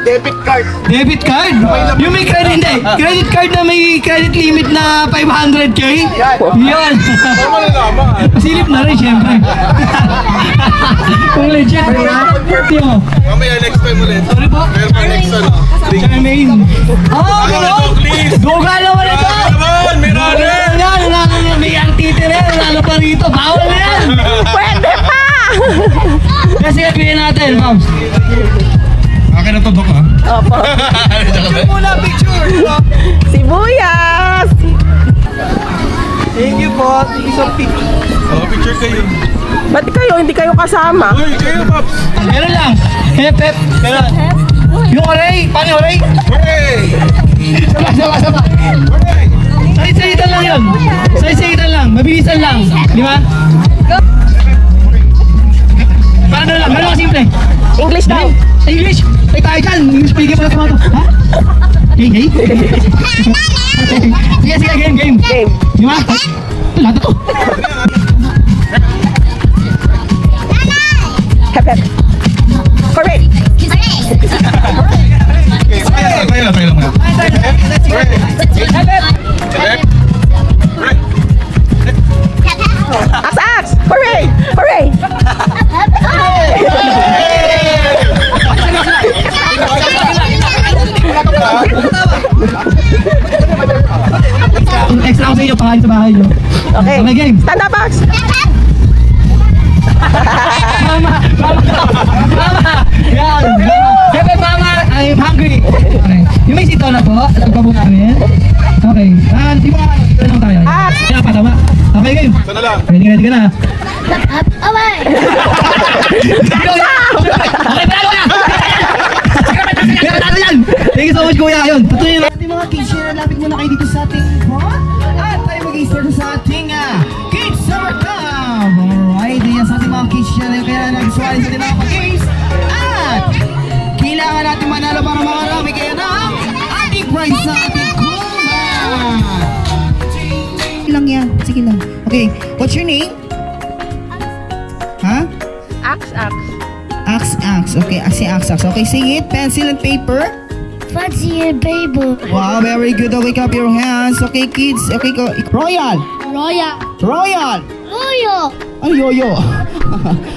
Debit card. Debit card? Yung may credit, hindi. Credit card na may credit limit na 500k? Yan. Pasilip na rin, syempre. Kung legit. Mamaya next time ulit. Sorry po? Meron pa next ano. Charmaine. Oo, meron. Duga naman ito. Meron. Yan, may antitire. Lalo pa rito. Bawal na yan. Pwede pa! Kasi piliin natin, Pops. Akin na to, Dok, ha? Opo. Picture muna, picture. Sibuyas! Thank you po. Isang picture. Picture kayo. Ba't kayo? Hindi kayo kasama. Uy, kayo, Pops. Meron lang. Hep, hep. Meron. Yung oray. Paano yung oray? Hooray! Sama. Hooray! Say-sayitan lang yun. Say-sayitan lang. Mabilisan lang. Di ba? Paano lang? Meron lang simple. English daw. English? Ay, tayo dyan. English speaking pala tumato. Ha? Hey. Sige, game. Di ba? Lahat ito. Hep, hep. Correct. Tayo lang muna. Aks. Hooray. Hooray. Extra ako sa inyo, pakain sa bahay nyo. Okay. Okay, game. Stand up, Aks. Mama! Yan! Siyempre, mama! I'm hungry! Okay. Yung may sitaw na po, nagpabo namin. Okay. Di ba? Ito lang tayo. Kaya pa, tama. Okay, game. Sana lang. Ready ka na. Away! Okay, panalo na! Panalo yan! Thank you so much, kuya. Ayun, patuloy na. Ating mga kids, share lapit muna kayo dito sa ating pod. At tayo mag-i-start sa ating Kids Summer Camp. Alright, yan sa ating mga kids yan. Kaya nag-suwali sa ating mga kids. At kailangan natin manalo para makarami kayo ng ating prize sa ating kulang. Lang yan. Sige lang. Okay, what's your name? Ha? Aks. Axe. Okay, si Axe. Okay, say it. Pencil and paper. Fancy a baby. Wow, very good. Okay, clap your hands. Okay, kids. Okay, go. Royal. Royal. Royal. Royal. Ano yoyo?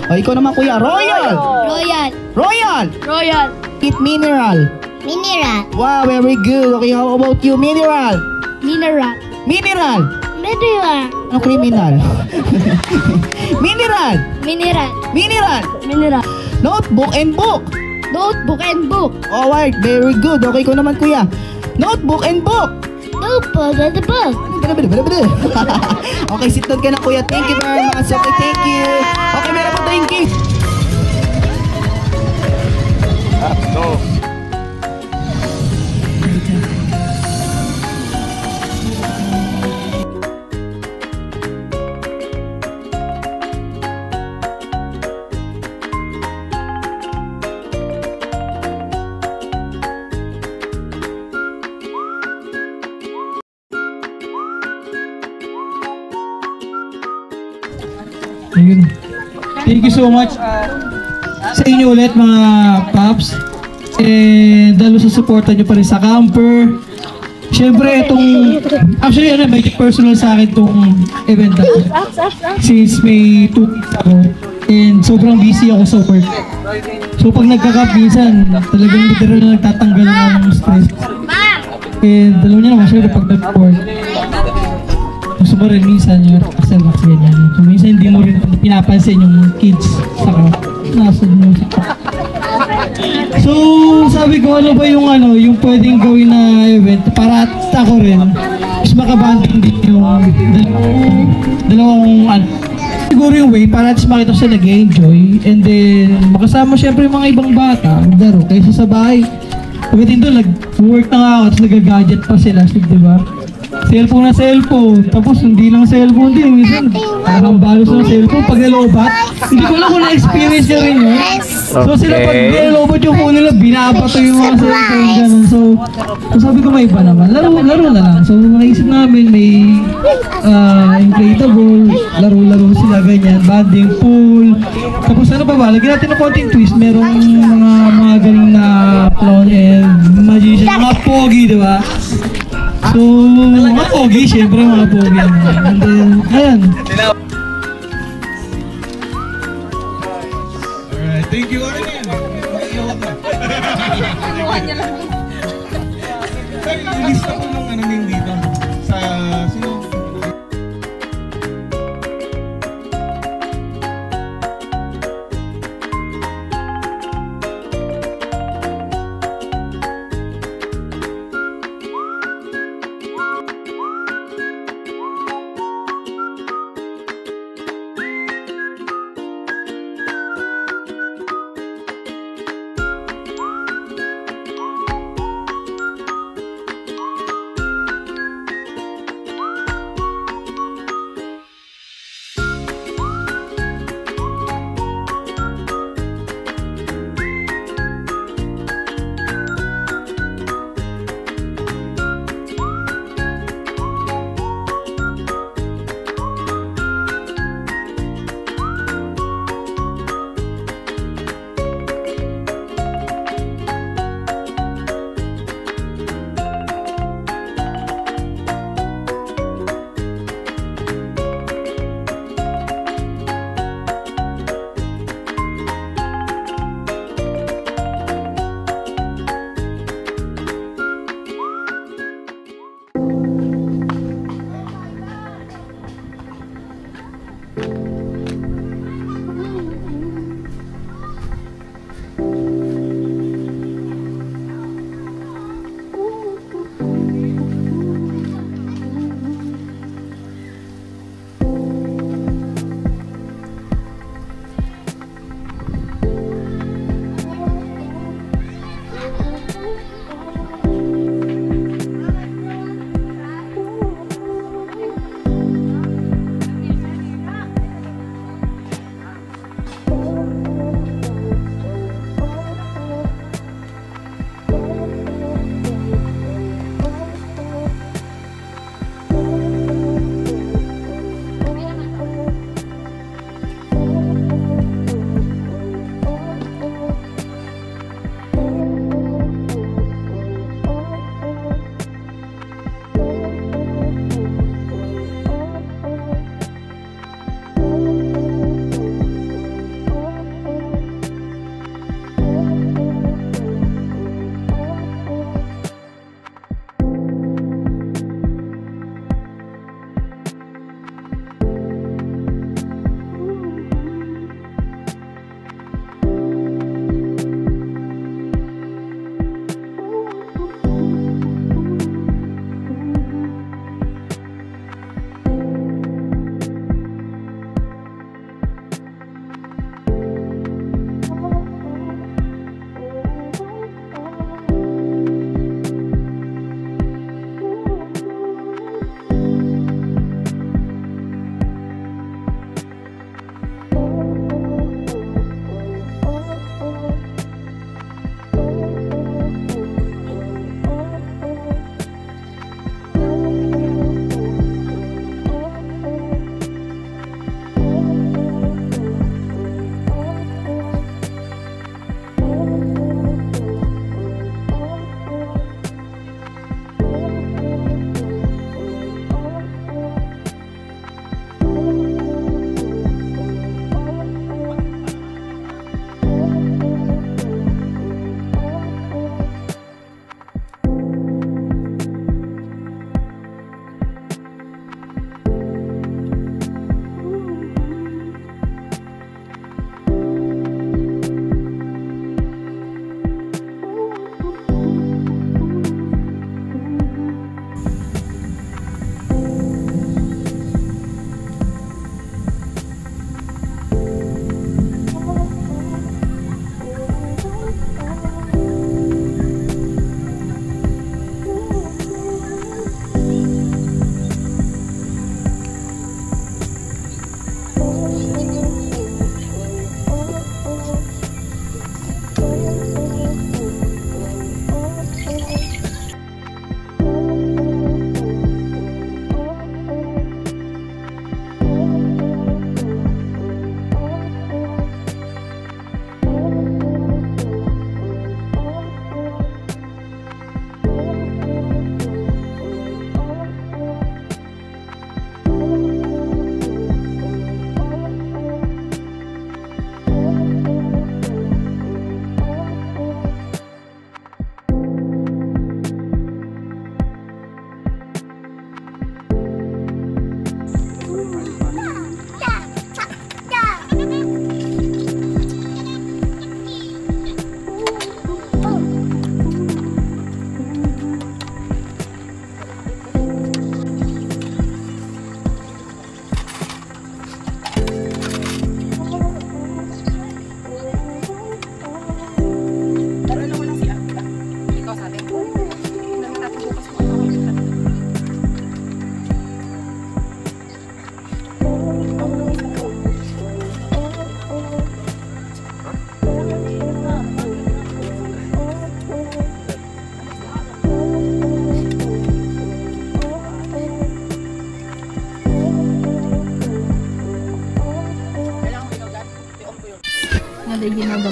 O, ikaw naman kuya. Royal. Royal. Royal. Royal. Eat mineral. Mineral. Wow, very good. Okay, how about you? Mineral. Mineral. Mineral. Mineral. Ano criminal? Mineral. Mineral. Mineral. Mineral. Notebook and book. Notebook and book. Alright, very good. Okay, ikaw naman kuya. Notebook and book. Notebook and book. Okay, sit down ka na kuya. Thank you very much. Okay, thank you. Okay, meron pa tayong gift. No. Ayun. Thank you so much sa inyo ulit mga paps. Dahil sa supportan nyo pa rin sa camper. Siyempre actually may personal sa akin itong event na to. Since may 2 weeks ako and sobrang busy ako sa work. So pag nagka-camp minsan talagang literal na nagtatanggal ng stress. And alam niyo naman syempre pag nag-work gusto mo rin minsan yung Axel Max ganyan. So minsan hindi mo rin pinapansin yung kids saka nasa music. So sabi ko ano ba yung pwedeng gawin na event para at ako rin mas makabanding din yung dalawang siguro yung way para at least makita sila nag-enjoy and then makasama syempre yung mga ibang bata maglaro kaysa sa bahay. Pagdating doon nag-work na nga ako at nag-gadget pa sila di ba? Cellphone na cellphone. Tapos hindi lang cellphone din. Minsan, parang balos na cellphone. Pag nalobat, hindi ko lang kung na-experience nyo rin yun. So sila pag nalobat yung phone nila, binabato yung mga cellphone. Ganun. So sabi ko may iba naman. Laro na lang. So naisip namin may inflatable. Laro sila ganyan. Banding, pool. Tapos ano pa ba? Lagyan natin ng konting twist. Merong mga galing na clown and magician. Mga pogi, di ba? So, mga pogi, syempre mga pogi. And then, ayan. Alright, thank you. Ano yan? Iiyak ka. Ilista ko ng name dito. Sa, sino?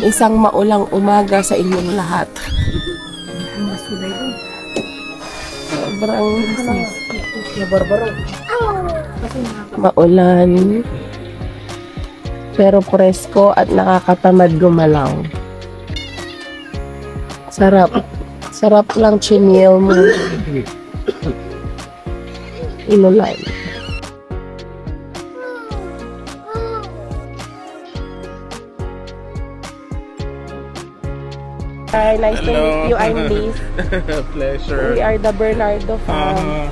Isang maulang umaga sa inyong lahat. Sobrang maulan. Pero presko at nakakatamad gumalaw. Sarap. Sarap lang chinil mo. Inulan. Hi, nice to meet you. I'm Liz. Pleasure. We are the Bernardo fam.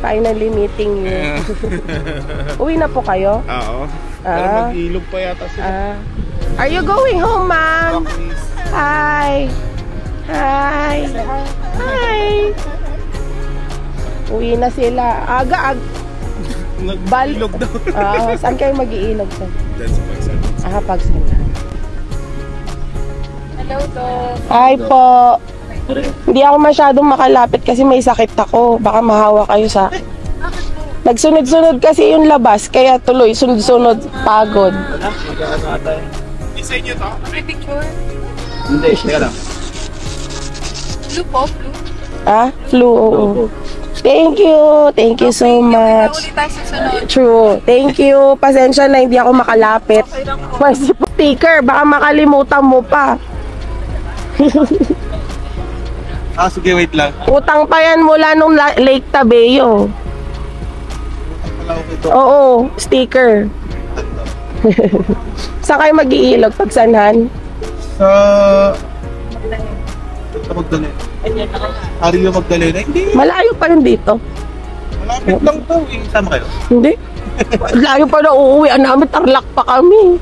Finally meeting you. Uwi na po kayo? Oo. Pero mag-ilog pa yata sila. Are you going home, ma'am? Hi. Hi. Hi. Uwi na sila. Aga. Nag-ilog daw. Saan kayo mag-iilog? That's Pagsalan. Pagsalan. Hello, Dog. Hi po. Hindi ako masyadong makalapit kasi may sakit ako. Baka mahawa kayo sa... Nagsunod-sunod kasi yung labas, kaya tuloy, sunod-sunod, pagod. Isa inyo to? Picture? Hindi, teka lang. Flu po, flu. Flu, oo. Thank you so much. Ulit tayo sa sunod. True. Thank you. Pasensya na hindi ako makalapit. May sticker, baka makalimutan mo pa. Sige, wait lang. Utang pa yan mula nung Lake Tabeo. Oo, sticker. Saan kayo mag-iilog? Pagsanhan? Sa Magdalena. Ariyo Magdalena? Hindi. Malayo pa rin dito. Malapit lang to. Sama kayo. Hindi. Layo pa na uuwi. Namin Tarlac pa kami.